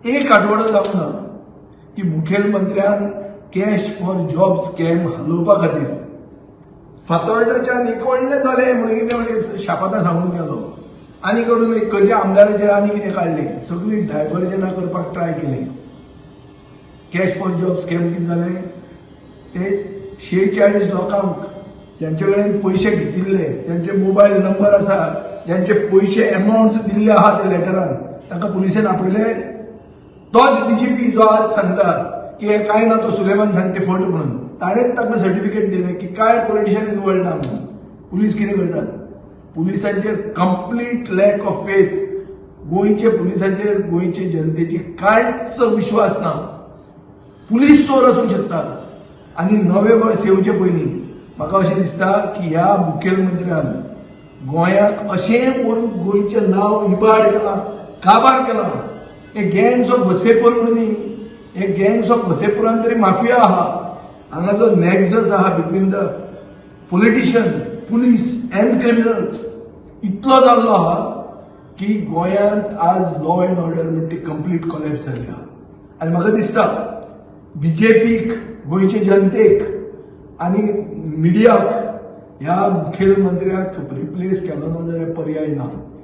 एक आठवडो जावंक ना की मुखेलमंत्र्यान कॅश फॉर जॉब स्कॅम हलोवपा खातीर फातोर्डेच्यान एक व्हडलें जालें म्हणून कितें म्हणजे शापाता सांगून गेलो आनी कडून एक खंयच्या आमदाराचेर आनी कितें काडलें सगळी डायव्हर्जनां करपाक ट्राय केलें. कॅश फॉर जॉब स्कॅम कितें जालें ते 46 लोकांक ज्यांचे कडेन पयशे घेतिल्ले ज्यांचे मोबायल नंबर आसा ज्यांचे पयशे अमाउंट्स दिल्ले आहा ते लेटरान तांकां पुलिसेन आपयले. तोच डीजीपी जो आज सांगता की हे काय ना तो सुलेमान सांगते फट म्हणून ताणेच तांकां सर्टिफिकेट दिलें की काय पॉलिटिशियन इनवॉल्ड ना म्हणून. पुलीस कितें करतात? पुलिसांचेर कंप्लीट लॅक ऑफ फेथ. गोंयचे पुलिसांचेर गोंयचे जनतेची कांयच विश्वास ना. पुलीस चोर आसूंक शकता आनी नवें वर्स येवचे पयलीं म्हाका अशें दिसता की ह्या मुखेलमंत्र्यान गोंयाक अशें करून गोंयचें नांव इबाड केलां, काबार केलां. हे गँग्स ऑफ वसेपूर म्हणून न्ही, हे गँग्स ऑफ वसेपुरान तरी माफिया आहा. हांगा जो नॅक्झस आहा between the politician, police and criminals इतलो जाल्लो आहा की गोंयांत आज लॉ अँड ऑर्डर म्हणटा ती कंप्लीट कॉलॅप्स जाल्ली आहा. आनी म्हाका दिसता बीजेपीक, गोंयचे जनतेक आनी मिडियाक ह्या मुखेलमंत्र्याक रिप्लेस केलो ना जाल्यार पर्याय ना.